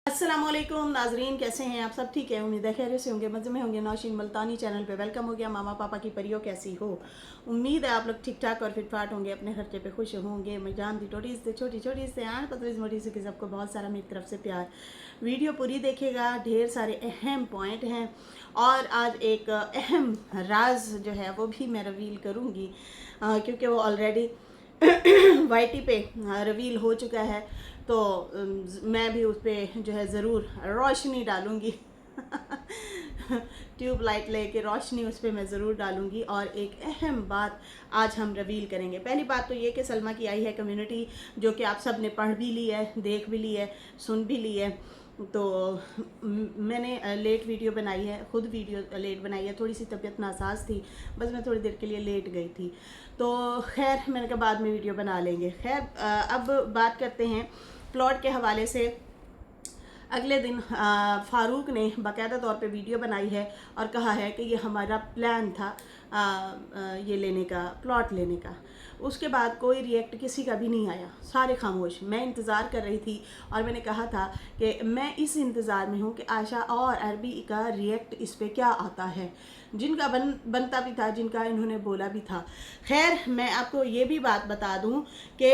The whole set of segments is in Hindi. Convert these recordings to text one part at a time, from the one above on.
अस्सलामुअलैकुम नाजरीन, कैसे हैं आप सब? ठीक है, उम्मीद है खैरियत से होंगे, मज़े में होंगे। नौशीन मुल्तानी चैनल पे वेलकम हो गया। मामा पापा की परियों कैसी हो? उम्मीद है आप लोग ठीक ठाक और फिट फाट होंगे, अपने खर्चे पे खुश होंगे। मैं जानती टोटी से छोटी छोटी से आन पतली मोटी से कि सबको बहुत सारा मेरी तरफ से प्यार। वीडियो पूरी देखिएगा, ढेर सारे अहम पॉइंट हैं और आज एक अहम राज जो है वो भी मैं रिवील करूँगी क्योंकि वो ऑलरेडी वाईटी पे रिवील हो चुका है। तो मैं भी उस पर जो है ज़रूर रोशनी डालूँगी ट्यूब लाइट लेके रोशनी उस पर मैं ज़रूर डालूँगी और एक अहम बात आज हम रिवील करेंगे। पहली बात तो ये कि सलमा की आई है कम्युनिटी, जो कि आप सब ने पढ़ भी ली है, देख भी ली है, सुन भी ली है। तो मैंने लेट वीडियो बनाई है, खुद वीडियो लेट बनाई है। थोड़ी सी तबीयत नासाज थी, बस मैं थोड़ी देर के लिए लेट गई थी। तो खैर मैंने कहा बाद में वीडियो बना लेंगे। खैर अब बात करते हैं प्लॉट के हवाले से। अगले दिन फ़ारूक ने बाकायदा तौर पे वीडियो बनाई है और कहा है कि ये हमारा प्लान था ये लेने का, प्लॉट लेने का। उसके बाद कोई रिएक्ट किसी का भी नहीं आया, सारे खामोश। मैं इंतज़ार कर रही थी और मैंने कहा था कि मैं इस इंतज़ार में हूँ कि आयशा और अरबी का रिएक्ट इस पर क्या आता है, जिनका बनता भी था, जिनका इन्होंने बोला भी था। खैर मैं आपको ये भी बात बता दूँ कि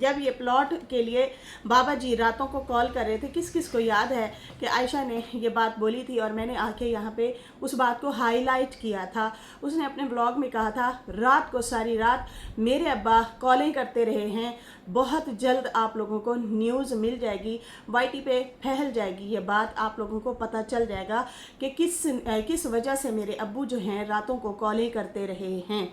जब ये प्लॉट के लिए बाबा जी रातों को कॉल कर रहे थे, किस किस को याद है कि आयशा ने ये बात बोली थी और मैंने आके यहाँ पे उस बात को हाईलाइट किया था। उसने अपने ब्लॉग में कहा था, रात को सारी रात मेरे अब्बा कॉलें करते रहे हैं, बहुत जल्द आप लोगों को न्यूज़ मिल जाएगी, वाईटी पे फैल जाएगी ये बात, आप लोगों को पता चल जाएगा कि किस वजह से मेरे अब्बू जो हैं रातों को कॉलें करते रहे हैं।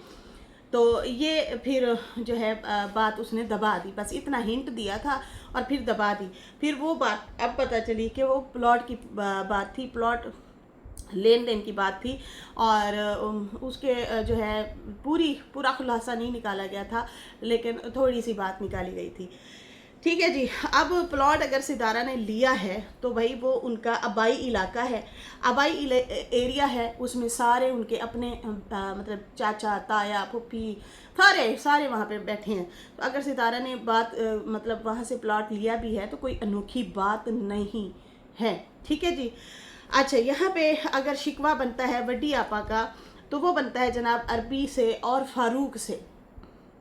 तो ये फिर जो है बात उसने दबा दी, बस इतना हिंट दिया था और फिर दबा दी। फिर वो बात अब पता चली कि वो प्लॉट की बात थी, प्लॉट लेन देन की बात थी और उसके जो है पूरा खुलासा नहीं निकाला गया था, लेकिन थोड़ी सी बात निकाली गई थी। ठीक है जी। अब प्लॉट अगर सितारा ने लिया है तो भाई वो उनका आबाई इलाका है, आबाई एरिया है, उसमें सारे उनके अपने मतलब चाचा ताया फुप्पी सारे वहाँ पे बैठे हैं। तो अगर सितारा ने मतलब वहाँ से प्लॉट लिया भी है तो कोई अनोखी बात नहीं है। ठीक है जी। अच्छा, यहाँ पे अगर शिकवा बनता है वड्डी आपा का, तो वो बनता है जनाब अरबी से और फ़ारूक से,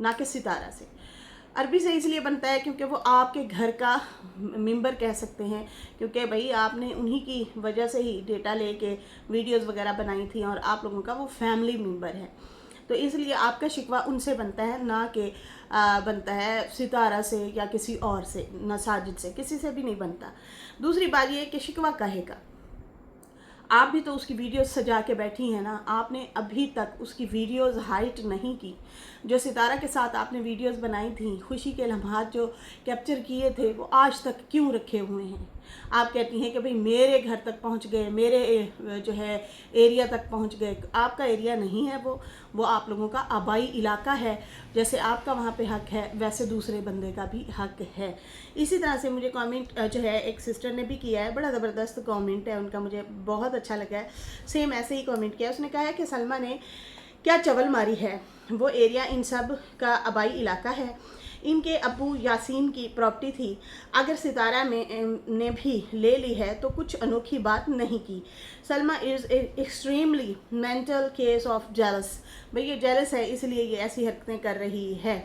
ना कि सितारा से। अरबी से इसलिए बनता है क्योंकि वो आपके घर का मेंबर कह सकते हैं, क्योंकि भाई आपने उन्हीं की वजह से ही डेटा लेके वीडियोस वगैरह बनाई थी और आप लोगों का वो फैमिली मेंबर है। तो इसलिए आपका शिकवा उनसे बनता है, ना कि बनता है सितारा से या किसी और से, ना साजिद से, किसी से भी नहीं बनता। दूसरी बात ये कि शिकवा कहेगा, आप भी तो उसकी वीडियोस सजा के बैठी हैं ना, आपने अभी तक उसकी वीडियोस हाइट नहीं की। जो सितारा के साथ आपने वीडियोस बनाई थी, खुशी के लम्हात जो कैप्चर किए थे, वो आज तक क्यों रखे हुए हैं? आप कहती हैं कि भाई मेरे घर तक पहुंच गए, मेरे जो है एरिया तक पहुंच गए। आपका एरिया नहीं है वो आप लोगों का आबाई इलाका है। जैसे आपका वहाँ पे हक है, वैसे दूसरे बंदे का भी हक है। इसी तरह से मुझे कमेंट जो है एक सिस्टर ने भी किया है, बड़ा ज़बरदस्त कमेंट है उनका, मुझे बहुत अच्छा लगा है। सेम ऐसे ही कमेंट किया, उसने कहा है कि सलमा ने क्या चवल मारी है, वो एरिया इन सब का आबाई इलाका है, इनके अबू यासीन की प्रॉपर्टी थी, अगर सितारा ने भी ले ली है तो कुछ अनोखी बात नहीं की। Salma is extremely mental case of jealous. भाई ये जेलस है, इसलिए ये ऐसी हरकतें कर रही है,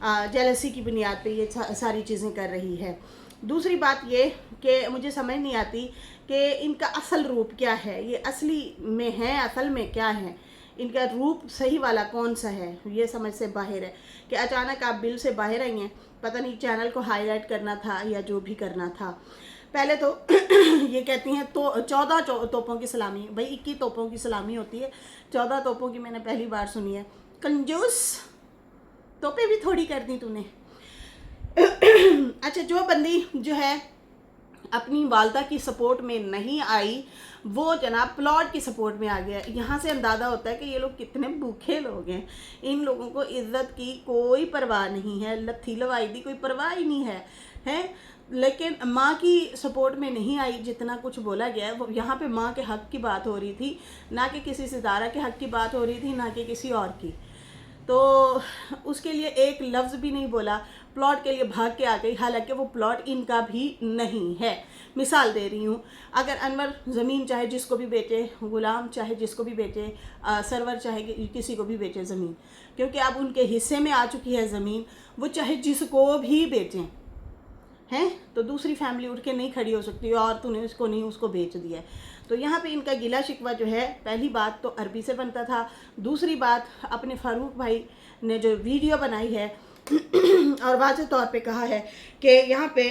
जेलसी की बुनियाद पे ये सारी चीज़ें कर रही है। दूसरी बात ये कि मुझे समझ नहीं आती कि इनका असल रूप क्या है, ये असली में है, असल में क्या है, इनका रूप सही वाला कौन सा है, ये समझ से बाहर है कि अचानक आप बिल से बाहर आई हैं। पता नहीं चैनल को हाईलाइट करना था या जो भी करना था। पहले तो ये कहती हैं तो 14 तोपों की सलामी, भाई 21 तोपों की सलामी होती है, 14 तोपों की मैंने पहली बार सुनी है। कंजूस, तोपे भी थोड़ी कर दी तूने। अच्छा, जो बंदी जो है अपनी वालदा की सपोर्ट में नहीं आई, वो जनाब प्लॉट की सपोर्ट में आ गया। यहाँ से अंदाज़ा होता है कि ये लोग कितने भूखे लोग हैं। इन लोगों को इज्जत की कोई परवाह नहीं है, लत्थी लवाई की कोई परवाह ही नहीं है। लेकिन माँ की सपोर्ट में नहीं आई, जितना कुछ बोला गया है वो यहाँ पे माँ के हक़ की बात हो रही थी, ना कि किसी सितारा के हक़ की बात हो रही थी, ना कि किसी और की। तो उसके लिए एक लफ्ज़ भी नहीं बोला। प्लॉट के लिए भाग के आ गई, हालांकि वो प्लॉट इनका भी नहीं है। मिसाल दे रही हूँ, अगर अनवर ज़मीन चाहे जिसको भी बेचे, गुलाम चाहे जिसको भी बेचे, सरवर चाहे किसी को भी बेचे ज़मीन, क्योंकि अब उनके हिस्से में आ चुकी है ज़मीन, वो चाहे जिसको भी बेचें हैं, तो दूसरी फैमिली उठ के नहीं खड़ी हो सकती और तूने उसको नहीं उसको बेच दिया है। तो यहाँ पे इनका गिला शिकवा जो है, पहली बात तो अरबी से बनता था, दूसरी बात अपने फ़ारूक भाई ने जो वीडियो बनाई है और वाज़ेह तौर पे कहा है कि यहाँ पे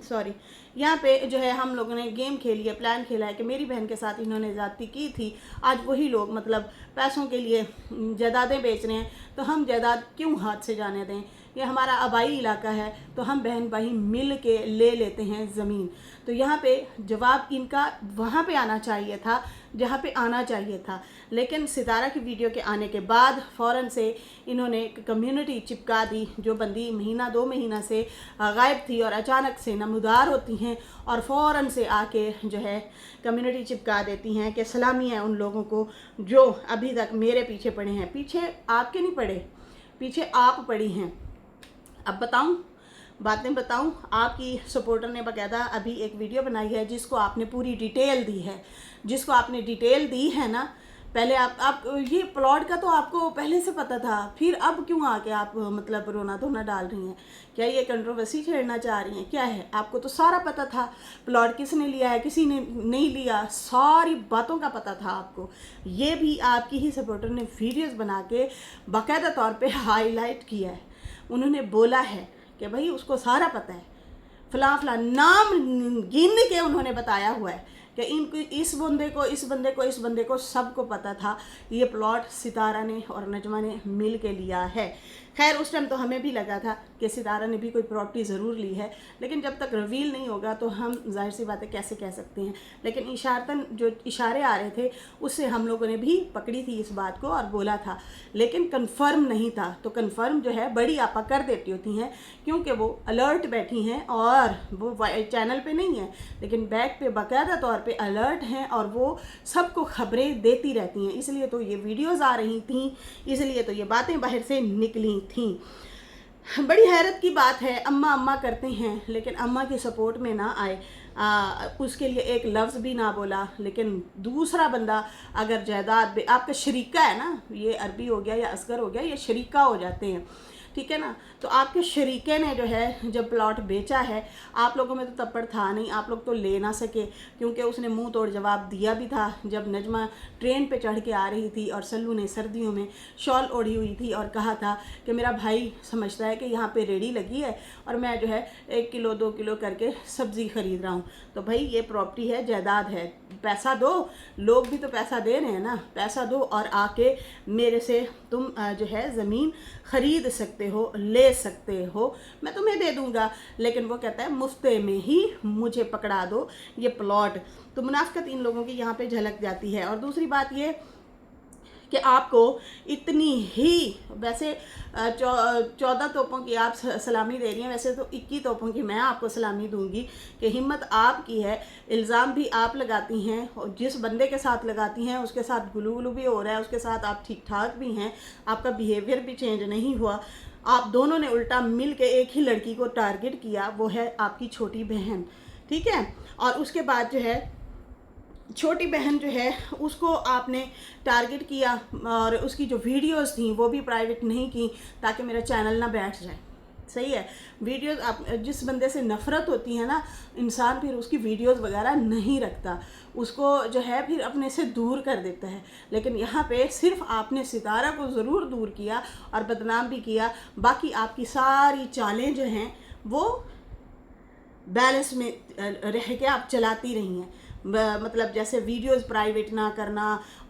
सॉरी, यहाँ पे जो है हम लोगों ने गेम खेली है, प्लान खेला है कि मेरी बहन के साथ इन्होंने ज़्यादती की थी, आज वही लोग मतलब पैसों के लिए जायदादें बेच रहे हैं, तो हम जायदाद क्यों हाथ से जाने दें, ये हमारा आबाई इलाका है, तो हम बहन भाई मिल के ले लेते हैं ज़मीन। तो यहाँ पे जवाब इनका वहाँ पे आना चाहिए था जहाँ पे आना चाहिए था, लेकिन सितारा की वीडियो के आने के बाद फ़ौरन से इन्होंने एक कम्युनिटी चिपका दी, जो बंदी महीना 2 महीना से गायब थी और अचानक से नमूदार होती हैं और फ़ौरन से आके जो है कम्युनिटी चिपका देती हैं कि सलामी है उन लोगों को जो अभी तक मेरे पीछे पड़े हैं। पीछे आपके नहीं पड़े, पीछे आप पड़ी हैं। अब बताऊं, बातें बताऊं, आपकी सपोर्टर ने बाकायदा अभी एक वीडियो बनाई है जिसको आपने पूरी डिटेल दी है, जिसको आपने डिटेल दी है ना। पहले आप ये प्लॉट का तो आपको पहले से पता था, फिर अब क्यों आके आप मतलब रोना धोना डाल रही हैं? क्या ये कंट्रोवर्सी छेड़ना चाह रही हैं? क्या है? आपको तो सारा पता था, प्लॉट किसने लिया है, किसी ने नहीं लिया, सारी बातों का पता था आपको। ये भी आपकी ही सपोर्टर ने वीडियोज़ बना के बाकायदा तौर पर हाईलाइट किया है। उन्होंने बोला है कि भाई उसको सारा पता है, फला नाम गिन के उन्होंने बताया हुआ है कि इनको इस बंदे को सबको पता था ये प्लॉट सितारा ने और नजमा ने मिल के लिया है। खैर उस टाइम तो हमें भी लगा था कि सितारा ने भी कोई प्रॉपर्टी ज़रूर ली है, लेकिन जब तक रिवील नहीं होगा तो हम जाहिर सी बातें कैसे कह सकते हैं। लेकिन इशारतन जो इशारे आ रहे थे उससे हम लोगों ने भी पकड़ी थी इस बात को और बोला था, लेकिन कंफर्म नहीं था। तो कंफर्म जो है बड़ी आपा कर देती होती हैं, क्योंकि वो अलर्ट बैठी हैं और वो चैनल पे नहीं है लेकिन बैक पे बाकायदा तौर पे अलर्ट हैं और वो सबको खबरें देती रहती हैं। इसलिए तो ये वीडियोज़ आ रही थी, इसलिए तो ये बातें बाहर से निकली थी। बड़ी हैरत की बात है, अम्मा अम्मा करते हैं लेकिन अम्मा की सपोर्ट में ना आए, उसके लिए एक लफ्ज़ भी ना बोला। लेकिन दूसरा बंदा अगर जायदाद आपका शरीका है ना, ये अरबी हो गया या असगर हो गया, ये शरीका हो जाते हैं, ठीक है ना। तो आपके शरीके ने जो है जब प्लॉट बेचा है, आप लोगों में तो तप्पड़ था नहीं, आप लोग तो ले ना सके, क्योंकि उसने मुंह तोड़ जवाब दिया भी था जब नजमा ट्रेन पे चढ़ के आ रही थी और सल्लू ने सर्दियों में शॉल ओढ़ी हुई थी और कहा था कि मेरा भाई समझता है कि यहाँ पे रेडी लगी है और मैं जो है 1 किलो 2 किलो करके सब्ज़ी ख़रीद रहा हूँ। तो भाई ये प्रॉपर्टी है, जायदाद है, पैसा दो, लोग भी तो पैसा दे रहे हैं ना, पैसा दो और आके मेरे से तुम जो है ज़मीन ख़रीद सकते हो, ले सकते हो, मैं तुम्हें दे दूंगा। लेकिन वो कहता है मुफ्ते में ही मुझे पकड़ा दो ये प्लॉट। तो मुनाफिकत इन लोगों की यहाँ पे झलक जाती है। और दूसरी बात ये कि आपको इतनी ही, वैसे 14 तोपों की आप सलामी दे रही हैं, वैसे तो 21 तोपों की मैं आपको सलामी दूंगी कि हिम्मत आपकी है। इल्ज़ाम भी आप लगाती हैं और जिस बंदे के साथ लगाती हैं उसके साथ गुलू गुलू भी हो रहा है, उसके साथ आप ठीक ठाक भी हैं, आपका बिहेवियर भी चेंज नहीं हुआ। आप दोनों ने उल्टा मिल के एक ही लड़की को टारगेट किया, वो है आपकी छोटी बहन, ठीक है। और उसके बाद जो है छोटी बहन जो है उसको आपने टारगेट किया और उसकी जो वीडियोस थी वो भी प्राइवेट नहीं की ताकि मेरा चैनल ना बैठ जाए। सही है, वीडियोस आप जिस बंदे से नफ़रत होती है ना इंसान, फिर उसकी वीडियोस वगैरह नहीं रखता, उसको जो है फिर अपने से दूर कर देता है। लेकिन यहाँ पे सिर्फ आपने सितारा को ज़रूर दूर किया और बदनाम भी किया, बाकी आपकी सारी चालें जो हैं वो बैलेंस में रह के आप चलाती रही हैं। मतलब जैसे वीडियोस प्राइवेट ना करना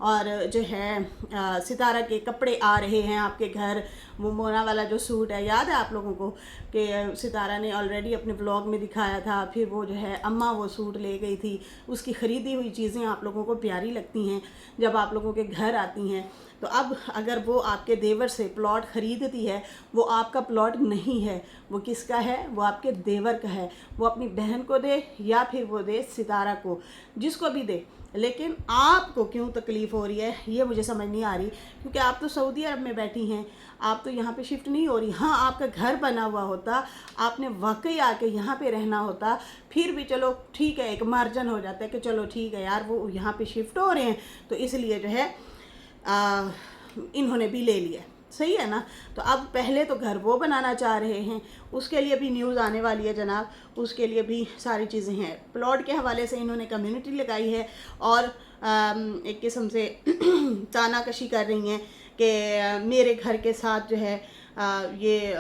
और जो है सितारा के कपड़े आ रहे हैं आपके घर, वो मोना वाला जो सूट है याद है आप लोगों को कि सितारा ने ऑलरेडी अपने ब्लॉग में दिखाया था, फिर वो जो है अम्मा वो सूट ले गई थी, उसकी ख़रीदी हुई चीज़ें आप लोगों को प्यारी लगती हैं जब आप लोगों के घर आती हैं। तो अब अगर वो आपके देवर से प्लॉट ख़रीदती है, वो आपका प्लॉट नहीं है, वो किसका है? वो आपके देवर का है। वो अपनी बहन को दे या फिर वो दे सितारा को, जिसको भी दे, लेकिन आपको क्यों तकलीफ़ हो रही है ये मुझे समझ नहीं आ रही। क्योंकि आप तो सऊदी अरब में बैठी हैं, आप तो यहाँ पे शिफ्ट नहीं हो रही। हाँ, आपका घर बना हुआ होता, आपने वाकई आके यहाँ पे रहना होता, फिर भी चलो ठीक है, एक मार्जिन हो जाता है कि चलो ठीक है यार वो यहाँ पे शिफ्ट हो रहे हैं तो इसलिए जो है इन्होंने भी ले लिया, सही है ना। तो अब पहले तो घर वो बनाना चाह रहे हैं, उसके लिए भी न्यूज़ आने वाली है जनाब, उसके लिए भी सारी चीज़ें हैं। प्लॉट के हवाले से इन्होंने कम्युनिटी लगाई है और एक किस्म से तानाकशी कर रही हैं कि मेरे घर के साथ जो है ये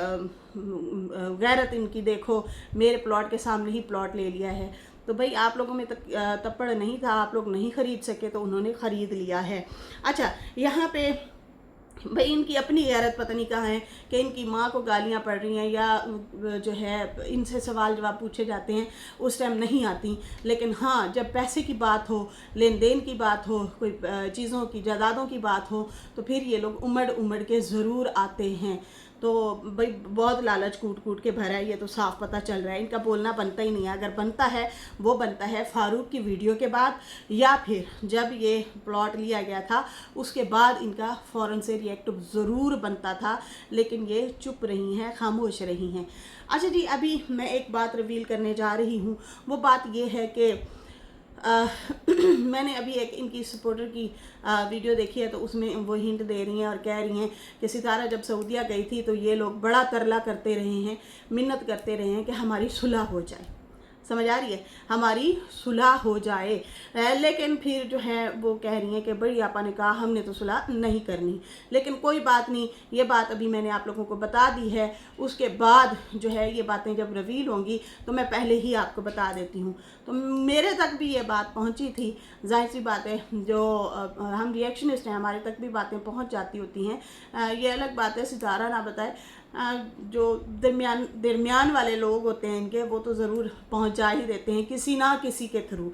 गैरत इनकी देखो, मेरे प्लॉट के सामने ही प्लॉट ले लिया है। तो भाई आप लोगों में तप्पड़ नहीं था, आप लोग नहीं ख़रीद सके तो उन्होंने ख़रीद लिया है। अच्छा, यहाँ पे भाई इनकी अपनी गैरत पता नहीं कहाँ है कि इनकी माँ को गालियाँ पड़ रही हैं या जो है इनसे सवाल जवाब पूछे जाते हैं उस टाइम नहीं आती, लेकिन हाँ जब पैसे की बात हो, लेन देन की बात हो, कोई चीज़ों की जायदादों की बात हो तो फिर ये लोग उमड़ उमड़ के ज़रूर आते हैं। तो भाई बहुत लालच कूट कूट के भरा है, ये तो साफ पता चल रहा है। इनका बोलना बनता ही नहीं है, अगर बनता है वो बनता है फारूक की वीडियो के बाद या फिर जब ये प्लॉट लिया गया था उसके बाद इनका फ़ौरन से रिएक्ट ज़रूर बनता था, लेकिन ये चुप रही हैं, खामोश रही हैं। अच्छा जी, अभी मैं एक बात रिवील करने जा रही हूँ, वो बात ये है कि मैंने अभी एक इनकी सपोर्टर की वीडियो देखी है तो उसमें वो हिंट दे रही हैं और कह रही हैं कि सितारा जब सऊदीया गई थी तो ये लोग बड़ा तरला करते रहे हैं, मिन्नत करते रहे हैं कि हमारी सुलह हो जाए, समझ आ रही है, हमारी सुलह हो जाए। लेकिन फिर जो है वो कह रही हैं कि बड़ी आपा ने कहा हमने तो सुलह नहीं करनी। लेकिन कोई बात नहीं, ये बात अभी मैंने आप लोगों को बता दी है, उसके बाद जो है ये बातें जब रिवील होंगी तो मैं पहले ही आपको बता देती हूँ। तो मेरे तक भी ये बात पहुँची थी, जाहिर सी बात है जो हम रिएक्शनिस्ट हैं हमारे तक भी बातें पहुँच जाती होती हैं। ये अलग बात है सितारा ना बताए, जो दरमियान वाले लोग होते हैं इनके, वो तो ज़रूर पहुंचा ही देते हैं किसी ना किसी के थ्रू।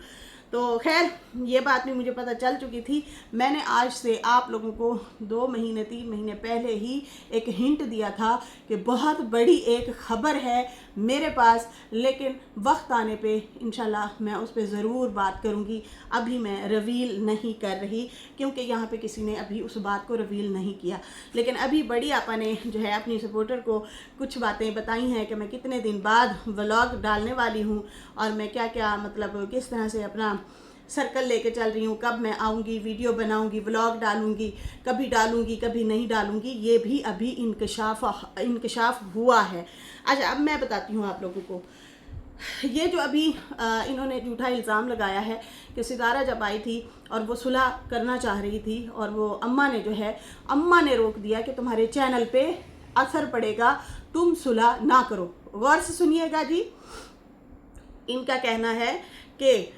तो खैर ये बात भी मुझे पता चल चुकी थी। मैंने आज से आप लोगों को 2 महीने 3 महीने पहले ही एक हिंट दिया था कि बहुत बड़ी एक ख़बर है मेरे पास, लेकिन वक्त आने पे इंशाल्लाह मैं उस पर ज़रूर बात करूँगी। अभी मैं रिवील नहीं कर रही क्योंकि यहाँ पे किसी ने अभी उस बात को रिवील नहीं किया। लेकिन अभी बड़ी आपा ने जो है अपनी सपोर्टर को कुछ बातें बताई हैं कि मैं कितने दिन बाद व्लॉग डालने वाली हूँ और मैं क्या क्या मतलब किस तरह से अपना सर्कल लेके चल रही हूँ, कब मैं आऊँगी, वीडियो बनाऊँगी, व्लॉग डालूँगी, कभी कभी नहीं डालूँगी, ये भी अभी इंकशाफ हुआ है। अच्छा, अब मैं बताती हूँ आप लोगों को, ये जो अभी इन्होंने झूठा इल्ज़ाम लगाया है कि सितारा जब आई थी और वो सुलह करना चाह रही थी और वो अम्मा ने रोक दिया कि तुम्हारे चैनल पे असर पड़ेगा, तुम सुलह ना करो। गौर से सुनिएगा जी, इनका कहना है कि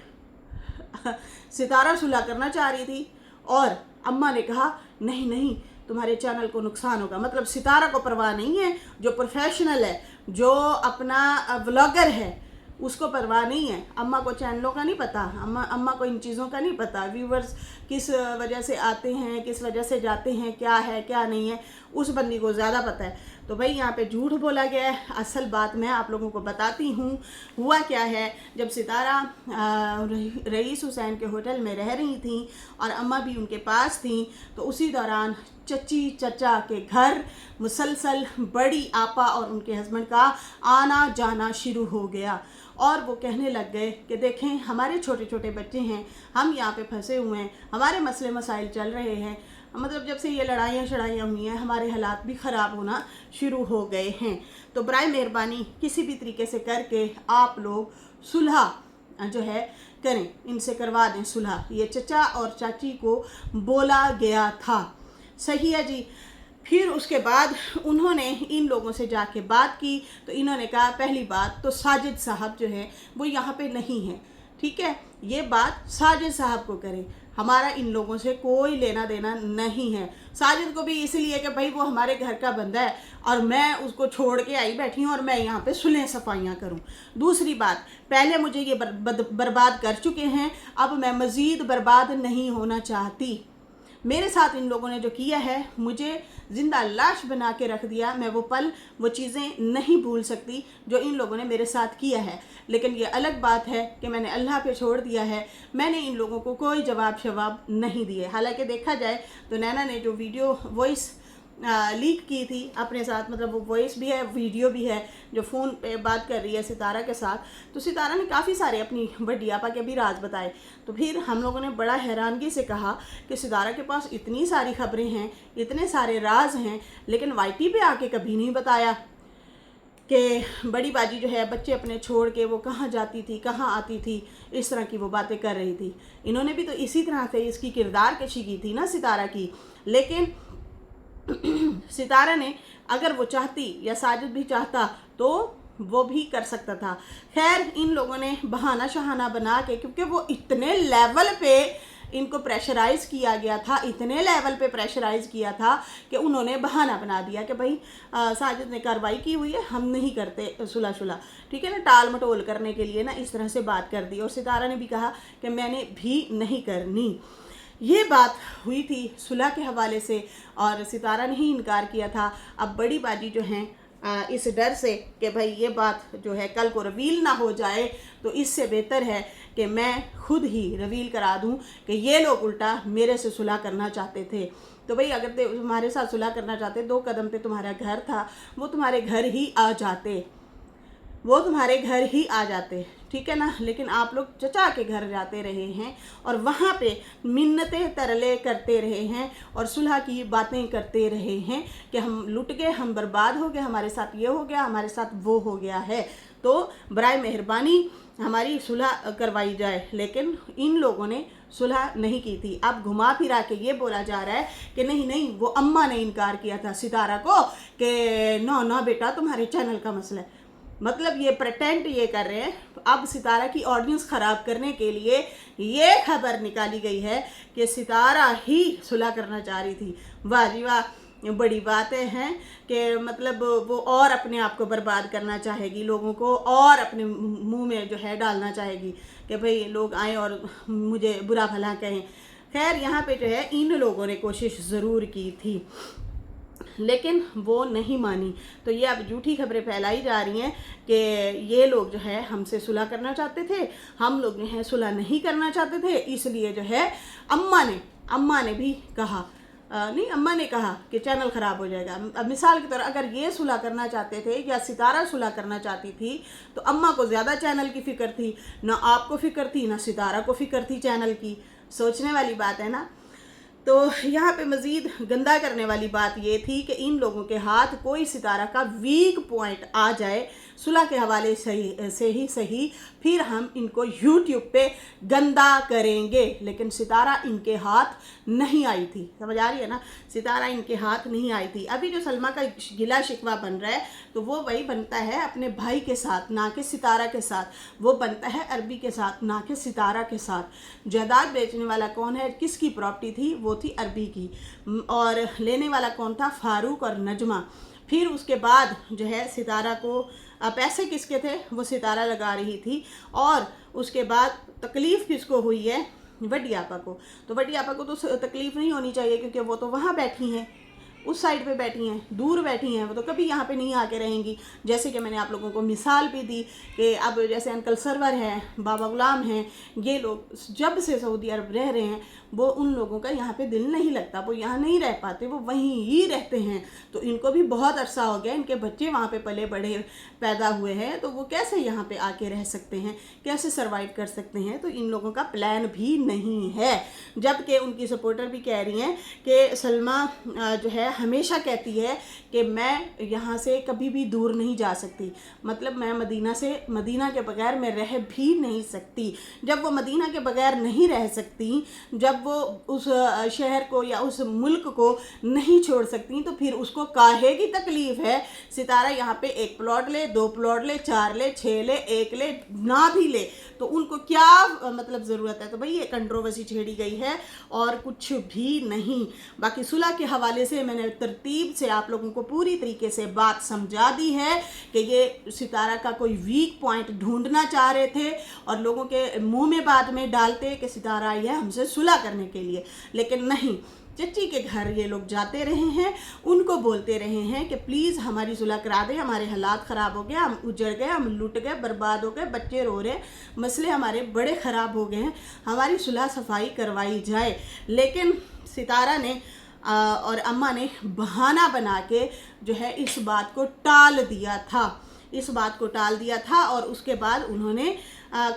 सितारा सुलह करना चाह रही थी और अम्मा ने कहा नहीं नहीं तुम्हारे चैनल को नुकसान होगा। मतलब सितारा को परवाह नहीं है, जो प्रोफेशनल है, जो अपना व्लॉगर है, उसको परवाह नहीं है। अम्मा को चैनलों का नहीं पता, अम्मा को इन चीज़ों का नहीं पता, व्यूवर्स किस वजह से आते हैं, किस वजह से जाते हैं, क्या है क्या नहीं है, उस बंदी को ज़्यादा पता है। तो भाई यहाँ पे झूठ बोला गया है। असल बात मैं आप लोगों को बताती हूँ। हुआ क्या है, जब सितारा रईस हुसैन के होटल में रह रही थी और अम्मा भी उनके पास थी, तो उसी दौरान चची चचा के घर मुसलसल बड़ी आपा और उनके हस्बैंड का आना जाना शुरू हो गया और वो कहने लग गए कि देखें हमारे छोटे छोटे बच्चे हैं, हम यहाँ पे फंसे हुए हैं, हमारे मसले मसाइल चल रहे हैं। मतलब जब से ये लड़ाइयाँ हुई हैं हमारे हालात भी ख़राब होना शुरू हो गए हैं। तो बराए मेहरबानी किसी भी तरीके से करके आप लोग सुलह जो है करें, इनसे करवा दें सुलह। ये चचा और चाची को बोला गया था, सही है जी। फिर उसके बाद उन्होंने इन लोगों से जाके बात की तो इन्होंने कहा पहली बात तो साजिद साहब जो है वो यहाँ पे नहीं है, ठीक है, ये बात साजिद साहब को करें, हमारा इन लोगों से कोई लेना देना नहीं है। साजिद को भी इसलिए कि भाई वो हमारे घर का बंदा है और मैं उसको छोड़ के आई बैठी हूँ और मैं यहाँ पे सुलह सफाइयाँ करूँ। दूसरी बात, पहले मुझे ये बर्बाद कर चुके हैं, अब मैं मज़ीद बर्बाद नहीं होना चाहती। मेरे साथ इन लोगों ने जो किया है, मुझे ज़िंदा लाश बना के रख दिया। मैं वो पल, वो चीज़ें नहीं भूल सकती जो इन लोगों ने मेरे साथ किया है। लेकिन ये अलग बात है कि मैंने अल्लाह पे छोड़ दिया है, मैंने इन लोगों को कोई जवाब शवाब नहीं दिए। हालांकि देखा जाए तो नैना ने जो वीडियो वॉइस लीक की थी अपने साथ, मतलब वो वॉइस भी है, वीडियो भी है, जो फ़ोन पे बात कर रही है सितारा के साथ, तो सितारा ने काफ़ी सारे अपनी बड़ी आपा के भी राज बताए। तो फिर हम लोगों ने बड़ा हैरानगी से कहा कि सितारा के पास इतनी सारी खबरें हैं, इतने सारे राज हैं, लेकिन वाईटी पे आके कभी नहीं बताया कि बड़ी बाजी जो है बच्चे अपने छोड़ के वो कहाँ जाती थी, कहाँ आती थी, इस तरह की वो बातें कर रही थी। इन्होंने भी तो इसी तरह से इसकी किरदार कशी की थी ना सितारा की। लेकिन सितारा ने अगर वो चाहती या साजिद भी चाहता तो वो भी कर सकता था। खैर इन लोगों ने बहाना शहाना बना के, क्योंकि वो इतने लेवल पे इनको प्रेशराइज़ किया गया था, इतने लेवल पे प्रेशराइज़ किया था कि उन्होंने बहाना बना दिया कि भाई साजिद ने कार्रवाई की हुई है, हम नहीं करते सुलह शुलह, ठीक है ना, टाल मटोल करने के लिए ना इस तरह से बात कर दी। और सितारा ने भी कहा कि मैंने भी नहीं करनी। ये बात हुई थी सुलह के हवाले से और सितारा ने ही इनकार किया था। अब बड़ी बाजी जो हैं इस डर से कि भाई ये बात जो है कल को रिवील ना हो जाए, तो इससे बेहतर है कि मैं खुद ही रिवील करा दूं कि ये लोग उल्टा मेरे से सुलह करना चाहते थे। तो भाई अगर तुम्हारे साथ सुलह करना चाहते, 2 कदम पे तुम्हारा घर था, वो तुम्हारे घर ही आ जाते, वो तुम्हारे घर ही आ जाते, ठीक है ना। लेकिन आप लोग चचा के घर जाते रहे हैं और वहाँ पे मिन्नतें तरले करते रहे हैं और सुलह की बातें करते रहे हैं कि हम लुट गए, हम बर्बाद हो गए, हमारे साथ ये हो गया, हमारे साथ वो हो गया है, तो बराए मेहरबानी हमारी सुलह करवाई जाए। लेकिन इन लोगों ने सुलह नहीं की थी। अब घुमा फिरा के ये बोला जा रहा है कि नहीं नहीं, वो अम्मा ने इनकार किया था सितारा को कि ना ना बेटा तुम्हारे चैनल का मसला है। मतलब ये प्रेटेंट ये कर रहे हैं। अब सितारा की ऑडियंस ख़राब करने के लिए ये खबर निकाली गई है कि सितारा ही सुलह करना चाह रही थी। वाह जी वाह, बड़ी बातें हैं कि मतलब वो और अपने आप को बर्बाद करना चाहेगी, लोगों को और अपने मुंह में जो है डालना चाहेगी कि भाई लोग आए और मुझे बुरा भला कहें। खैर यहाँ पे जो है इन लोगों ने कोशिश ज़रूर की थी लेकिन वो नहीं मानी। तो ये अब झूठी खबरें फैलाई जा रही हैं कि ये लोग जो है हमसे सुलह करना चाहते थे, हम लोग जो है सुलह नहीं करना चाहते थे, इसलिए जो है अम्मा ने भी कहा नहीं, अम्मा ने कहा कि चैनल ख़राब हो जाएगा। अब मिसाल की तरह अगर ये सुलह करना चाहते थे या सितारा सुलह करना चाहती थी तो अम्मा को ज़्यादा चैनल की फ़िक्र थी, ना आपको फ़िक्र थी, ना सितारा को फ़िक्र थी चैनल की। सोचने वाली बात है ना। तो यहाँ पे मज़ीद गंदा करने वाली बात ये थी कि इन लोगों के हाथ कोई सितारा का वीक पॉइंट आ जाए सुलह के हवाले से ही सही, फिर हम इनको यूट्यूब पे गंदा करेंगे। लेकिन सितारा इनके हाथ नहीं आई थी, समझ आ रही है ना, सितारा इनके हाथ नहीं आई थी। अभी जो सलमा का गिला शिकवा बन रहा है तो वो वही बनता है अपने भाई के साथ, ना कि सितारा के साथ। वो बनता है अरबी के साथ, ना कि सितारा के साथ। जायदाद बेचने वाला कौन है, किसकी प्रॉपर्टी थी, वो थी अरबी की, और लेने वाला कौन था, फारूक और नजमा। फिर उसके बाद जो है सितारा को पैसे किसके थे, वो सितारा लगा रही थी, और उसके बाद तकलीफ़ किसको हुई है, वड्डी आपा को। तो वड्डी आपा को तो तकलीफ़ नहीं होनी चाहिए क्योंकि वो तो वहाँ बैठी हैं, उस साइड पे बैठी हैं, दूर बैठी हैं, वो तो कभी यहाँ पे नहीं आके रहेंगी। जैसे कि मैंने आप लोगों को मिसाल भी दी कि अब जैसे अंकल सरवर हैं, बाबा गुलाम हैं, ये लोग जब से सऊदी अरब रह रहे हैं वो उन लोगों का यहाँ पे दिल नहीं लगता, वो यहाँ नहीं रह पाते, वो वहीं ही रहते हैं। तो इनको भी बहुत अरसा हो गया, इनके बच्चे वहाँ पे पले बड़े पैदा हुए हैं, तो वो कैसे यहाँ पे आके रह सकते हैं, कैसे सर्वाइव कर सकते हैं। तो इन लोगों का प्लान भी नहीं है। जबकि उनकी सपोर्टर भी कह रही हैं कि सलमा जो है हमेशा कहती है कि मैं यहाँ से कभी भी दूर नहीं जा सकती, मतलब मैं मदीना के बगैर मैं रह भी नहीं सकती। जब वो मदीना के बगैर नहीं रह सकती, जब वो उस शहर को या उस मुल्क को नहीं छोड़ सकती, तो फिर उसको काहे की तकलीफ़ है। सितारा यहाँ पे 1 प्लॉट ले, 2 प्लॉट ले, 4 ले, 6 ले, 1 ले, ना भी ले, तो उनको क्या मतलब ज़रूरत है। तो भाई ये कंट्रोवर्सी छेड़ी गई है और कुछ भी नहीं। बाकी सुलह के हवाले से मैंने तरतीब से आप लोगों को पूरी तरीके से बात समझा दी है कि ये सितारा का कोई वीक पॉइंट ढूंढना चाह रहे थे और लोगों के मुंह में बाद में डालते कि सितारा आई है हमसे सुलह करने के लिए, लेकिन नहीं, चच्ची के घर ये लोग जाते रहे हैं, उनको बोलते रहे हैं कि प्लीज़ हमारी सुलह करा दें, हमारे हालात ख़राब हो गए, हम उजड़ गए, हम लुट गए, बर्बाद हो गए, बच्चे रो रहे, मसले हमारे बड़े ख़राब हो गए हैं, हमारी सुलह सफाई करवाई जाए। लेकिन सितारा ने और अम्मा ने बहाना बना के जो है इस बात को टाल दिया था और उसके बाद उन्होंने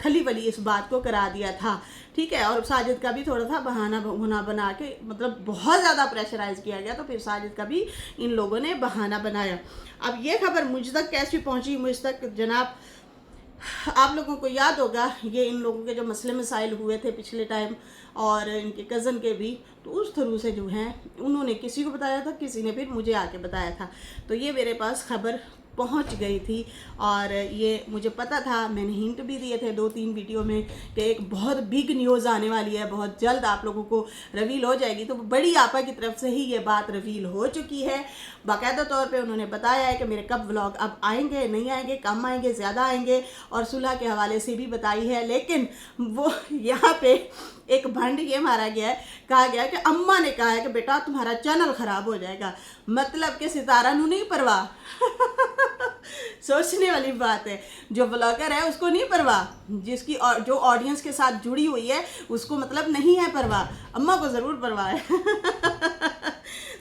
खली वली इस बात को करा दिया था। ठीक है, और साजिद का भी थोड़ा सा बहाना बना के, मतलब बहुत ज़्यादा प्रेशराइज किया गया, तो फिर साजिद का भी इन लोगों ने बहाना बनाया। अब ये खबर मुझ तक कैसे पहुंची, मुझ तक जनाब, आप लोगों को याद होगा ये इन लोगों के जो मसले मसाइल हुए थे पिछले टाइम, और इनके कज़न के भी, तो उस थ्रू से जो है उन्होंने किसी को बताया था, किसी ने फिर मुझे आके बताया था, तो ये मेरे पास खबर पहुंच गई थी और ये मुझे पता था। मैंने हिंट भी दिए थे 2-3 वीडियो में कि एक बहुत बिग न्यूज़ आने वाली है, बहुत जल्द आप लोगों को रिवील हो जाएगी। तो बड़ी आपा की तरफ से ही ये बात रिवील हो चुकी है। बाकायदा तौर पे उन्होंने बताया है कि मेरे कब व्लॉग अब आएंगे, नहीं आएंगे, कम आएंगे, ज़्यादा आएंगे, और सुलह के हवाले से भी बताई है। लेकिन वो यहाँ पे एक भंड ये मारा गया है, कहा गया कि अम्मा ने कहा है कि बेटा तुम्हारा चैनल ख़राब हो जाएगा, मतलब कि सितारा नू नहीं परवाह। सोचने वाली बात है, जो ब्लॉगर है उसको नहीं परवाह, जिसकी जो ऑडियंस के साथ जुड़ी हुई है उसको मतलब नहीं है परवाह, अम्मा को ज़रूर परवाह है।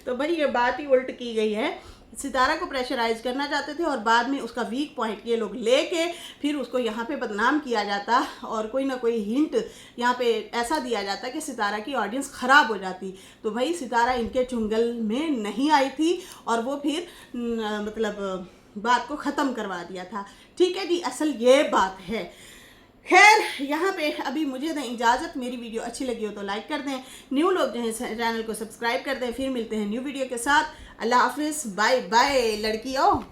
तो भाई ये बात ही उल्ट की गई है। सितारा को प्रेशराइज करना चाहते थे और बाद में उसका वीक पॉइंट ये लोग लेके फिर उसको यहाँ पे बदनाम किया जाता और कोई ना कोई हिंट यहाँ पे ऐसा दिया जाता कि सितारा की ऑडियंस ख़राब हो जाती। तो भाई सितारा इनके चुंगल में नहीं आई थी और वो फिर मतलब बात को ख़त्म करवा दिया था। ठीक है जी, असल ये बात है। खैर यहाँ पे अभी मुझे दें इजाज़त, मेरी वीडियो अच्छी लगी हो तो लाइक कर दें, न्यू लोग जो हैं चैनल को सब्सक्राइब कर दें। फिर मिलते हैं न्यू वीडियो के साथ। अल्लाह हाफिज़, बाय बाय लड़कियों।